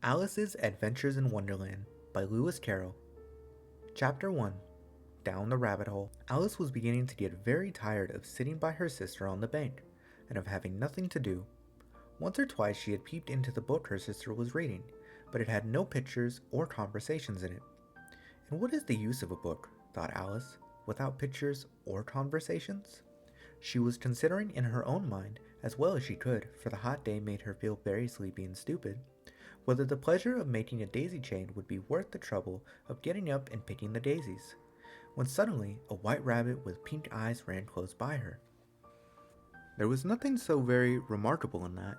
Alice's Adventures in Wonderland by Lewis Carroll. Chapter 1. Down the Rabbit Hole. Alice was beginning to get very tired of sitting by her sister on the bank, and of having nothing to do. Once or twice she had peeped into the book her sister was reading, but it had no pictures or conversations in it. And what is the use of a book, thought Alice, without pictures or conversations? She was considering in her own mind, as well as she could, for the hot day made her feel very sleepy and stupid, whether the pleasure of making a daisy chain would be worth the trouble of getting up and picking the daisies, when suddenly a white rabbit with pink eyes ran close by her. There was nothing so very remarkable in that,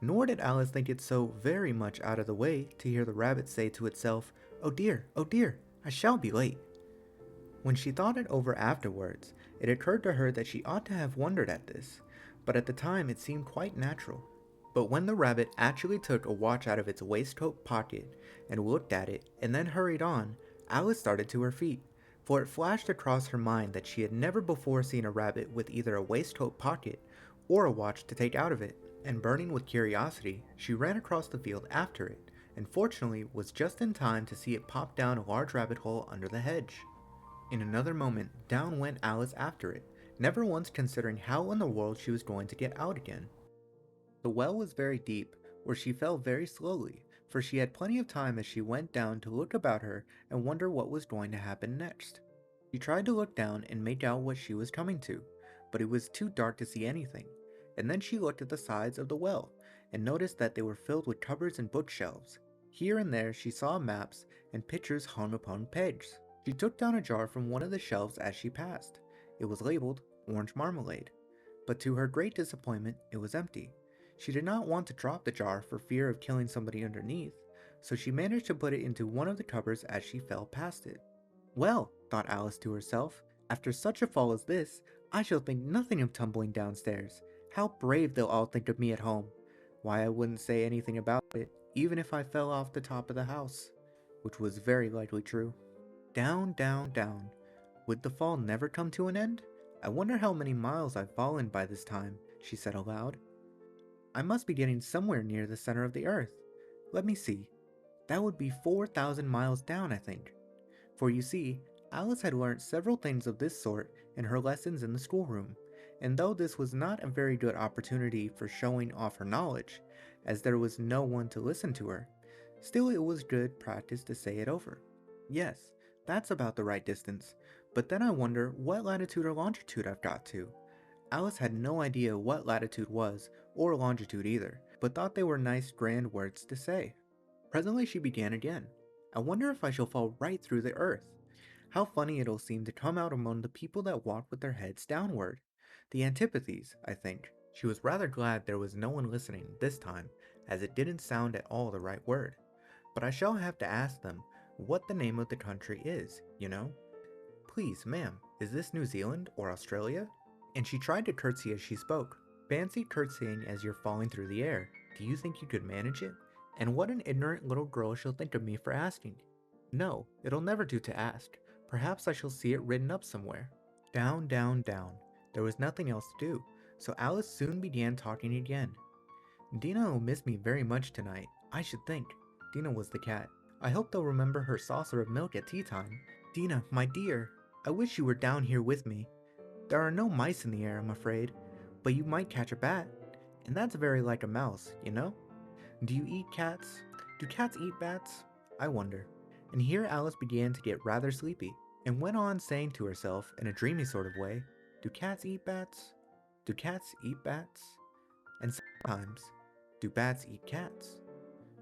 nor did Alice think it so very much out of the way to hear the rabbit say to itself, oh dear, I shall be late." When she thought it over afterwards, it occurred to her that she ought to have wondered at this, but at the time it seemed quite natural. But when the rabbit actually took a watch out of its waistcoat pocket and looked at it and then hurried on, Alice started to her feet, for it flashed across her mind that she had never before seen a rabbit with either a waistcoat pocket or a watch to take out of it, and burning with curiosity, she ran across the field after it, and fortunately was just in time to see it pop down a large rabbit hole under the hedge. In another moment, down went Alice after it, never once considering how in the world she was going to get out again. The well was very deep, where she fell very slowly, for she had plenty of time as she went down to look about her and wonder what was going to happen next. She tried to look down and make out what she was coming to, but it was too dark to see anything, and then she looked at the sides of the well, and noticed that they were filled with cupboards and bookshelves. Here and there she saw maps and pictures hung upon pegs. She took down a jar from one of the shelves as she passed. It was labeled orange marmalade, but to her great disappointment it was empty. She did not want to drop the jar for fear of killing somebody underneath, so she managed to put it into one of the cupboards as she fell past it. Well, thought Alice to herself, after such a fall as this, I shall think nothing of tumbling downstairs. How brave they'll all think of me at home. Why, I wouldn't say anything about it, even if I fell off the top of the house, which was very likely true. Down, down, down. Would the fall never come to an end? I wonder how many miles I've fallen by this time, she said aloud. I must be getting somewhere near the center of the earth. Let me see. That would be 4,000 miles down, I think. For you see, Alice had learnt several things of this sort in her lessons in the schoolroom, and though this was not a very good opportunity for showing off her knowledge, as there was no one to listen to her, still it was good practice to say it over. Yes, that's about the right distance, but then I wonder what latitude or longitude I've got to. Alice had no idea what latitude was, or longitude either, but thought they were nice grand words to say. Presently she began again. I wonder if I shall fall right through the earth. How funny it'll seem to come out among the people that walk with their heads downward. The antipathies, I think. She was rather glad there was no one listening this time, as it didn't sound at all the right word. But I shall have to ask them what the name of the country is, you know. Please, ma'am, is this New Zealand or Australia? And she tried to curtsy as she spoke. Fancy curtsying as you're falling through the air. Do you think you could manage it? And what an ignorant little girl she'll think of me for asking. No, it'll never do to ask. Perhaps I shall see it written up somewhere. Down, down, down. There was nothing else to do, so Alice soon began talking again. Dina will miss me very much tonight, I should think. Dina was the cat. I hope they'll remember her saucer of milk at tea time. Dina, my dear, I wish you were down here with me. There are no mice in the air, I'm afraid, but you might catch a bat, and that's very like a mouse, you know? Do you eat cats? Do cats eat bats? I wonder. And here Alice began to get rather sleepy, and went on saying to herself in a dreamy sort of way, do cats eat bats? Do cats eat bats? And sometimes, do bats eat cats?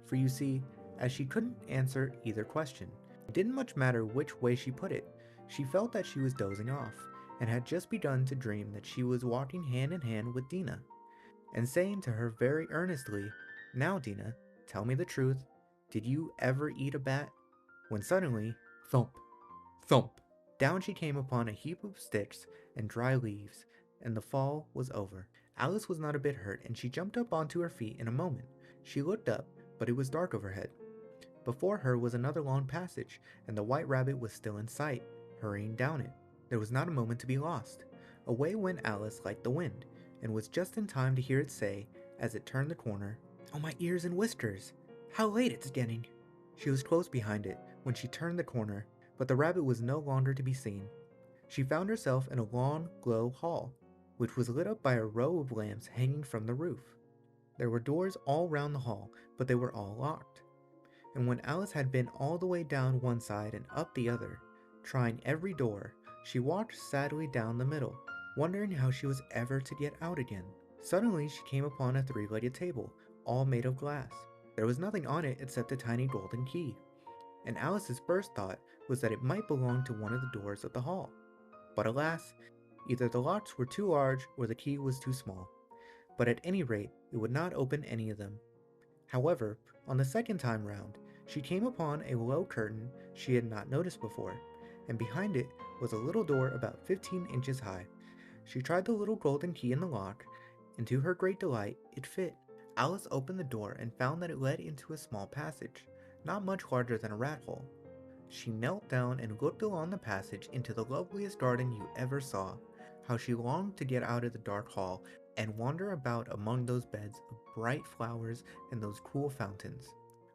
For you see, as she couldn't answer either question, it didn't much matter which way she put it. She felt that she was dozing off, and had just begun to dream that she was walking hand in hand with Dina, and saying to her very earnestly, now Dina, tell me the truth, did you ever eat a bat? When suddenly, thump, thump, down she came upon a heap of sticks and dry leaves, and the fall was over. Alice was not a bit hurt, and she jumped up onto her feet in a moment. She looked up, but it was dark overhead. Before her was another long passage, and the white rabbit was still in sight, hurrying down it. There was not a moment to be lost. Away went Alice like the wind, and was just in time to hear it say, as it turned the corner, oh, my ears and whiskers! How late it's getting! She was close behind it when she turned the corner, but the rabbit was no longer to be seen. She found herself in a long, low hall, which was lit up by a row of lamps hanging from the roof. There were doors all round the hall, but they were all locked. And when Alice had been all the way down one side and up the other, trying every door, she walked sadly down the middle, wondering how she was ever to get out again. Suddenly she came upon a three-legged table, all made of glass. There was nothing on it except a tiny golden key, and Alice's first thought was that it might belong to one of the doors of the hall. But alas, either the locks were too large or the key was too small. But at any rate, it would not open any of them. However, on the second time round, she came upon a low curtain she had not noticed before, and behind it was a little door about 15 inches high. She tried the little golden key in the lock, and to her great delight, it fit. Alice opened the door and found that it led into a small passage, not much larger than a rat hole. She knelt down and looked along the passage into the loveliest garden you ever saw. How she longed to get out of the dark hall and wander about among those beds of bright flowers and those cool fountains.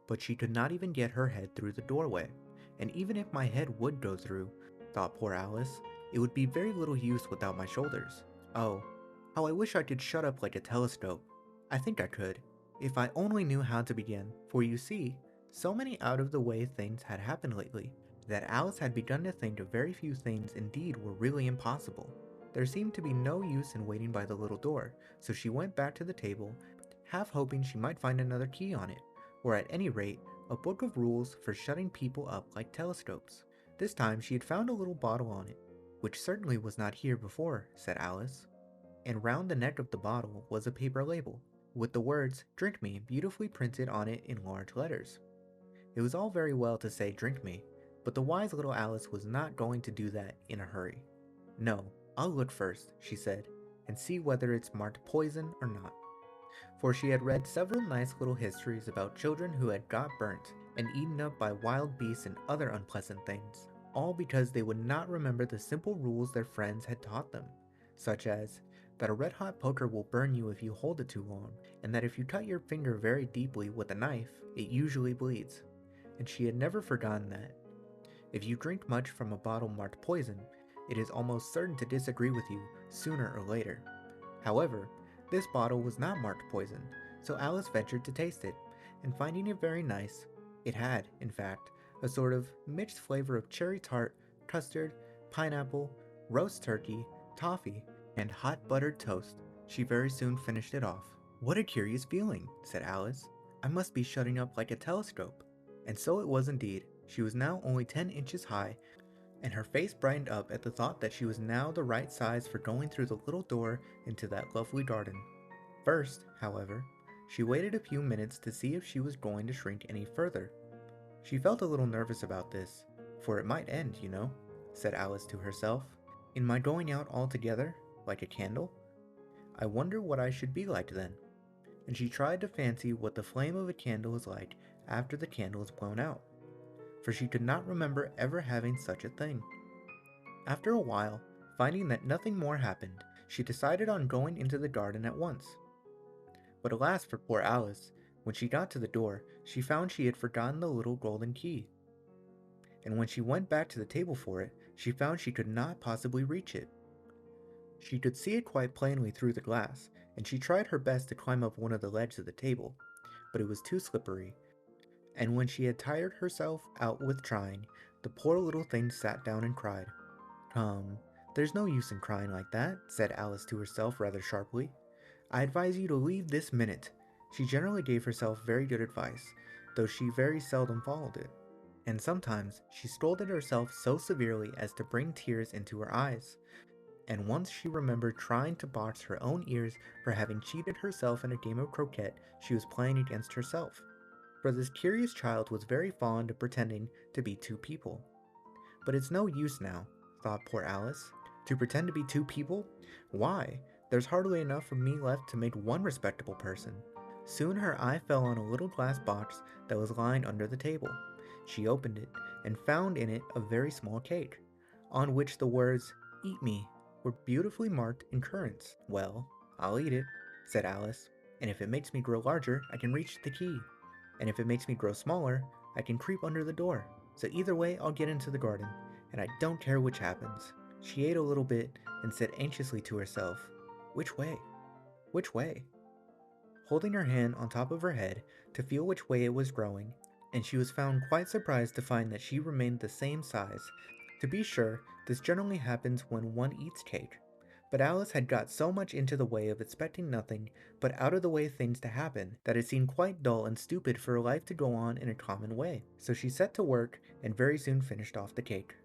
But she could not even get her head through the doorway, and even if my head would go through, thought poor Alice, it would be very little use without my shoulders. Oh, how I wish I could shut up like a telescope. I think I could, if I only knew how to begin, for you see, so many out-of-the-way things had happened lately, that Alice had begun to think of very few things indeed were really impossible. There seemed to be no use in waiting by the little door, so she went back to the table, half hoping she might find another key on it, or at any rate, a book of rules for shutting people up like telescopes. This time she had found a little bottle on it, which certainly was not here before, said Alice. And round the neck of the bottle was a paper label, with the words, "Drink me," beautifully printed on it in large letters. It was all very well to say "drink me," but the wise little Alice was not going to do that in a hurry. "No, I'll look first," she said, "and see whether it's marked poison or not." For she had read several nice little histories about children who had got burnt and eaten up by wild beasts and other unpleasant things, all because they would not remember the simple rules their friends had taught them, such as that a red-hot poker will burn you if you hold it too long, and that if you cut your finger very deeply with a knife, it usually bleeds. And she had never forgotten that. If you drink much from a bottle marked poison, it is almost certain to disagree with you sooner or later. However, this bottle was not marked poison, so Alice ventured to taste it, and finding it very nice, it had, in fact, a sort of mixed flavor of cherry tart, custard, pineapple, roast turkey, toffee, and hot buttered toast. She very soon finished it off. "What a curious feeling," said Alice. "I must be shutting up like a telescope." And so it was indeed. She was now only 10 inches high, and her face brightened up at the thought that she was now the right size for going through the little door into that lovely garden. First, however, she waited a few minutes to see if she was going to shrink any further. She felt a little nervous about this, for it might end, you know, said Alice to herself, in my going out altogether, like a candle. I wonder what I should be like then. And she tried to fancy what the flame of a candle is like after the candle is blown out, for she could not remember ever having such a thing. After a while, finding that nothing more happened, she decided on going into the garden at once. But alas for poor Alice, when she got to the door, she found she had forgotten the little golden key. And when she went back to the table for it, she found she could not possibly reach it. She could see it quite plainly through the glass, and she tried her best to climb up one of the legs of the table, but it was too slippery, and when she had tired herself out with trying, the poor little thing sat down and cried. "Come, there's no use in crying like that," said Alice to herself rather sharply. "I advise you to leave this minute." She generally gave herself very good advice, though she very seldom followed it, and sometimes she scolded herself so severely as to bring tears into her eyes. And once she remembered trying to box her own ears for having cheated herself in a game of croquet she was playing against herself. For this curious child was very fond of pretending to be two people. But it's no use now, thought poor Alice, to pretend to be two people. Why, there's hardly enough of me left to make one respectable person. Soon her eye fell on a little glass box that was lying under the table. She opened it, and found in it a very small cake, on which the words, "Eat me," were beautifully marked in currants. "Well, I'll eat it," said Alice, "and if it makes me grow larger, I can reach the key." and if it makes me grow smaller, I can creep under the door. So either way, I'll get into the garden, and I don't care which happens." She ate a little bit and said anxiously to herself, "Which way? Which way?" Holding her hand on top of her head to feel which way it was growing, and she was found quite surprised to find that she remained the same size. To be sure, this generally happens when one eats cake, but Alice had got so much into the way of expecting nothing but out of the way things to happen that it seemed quite dull and stupid for her life to go on in a common way. So she set to work and very soon finished off the cake.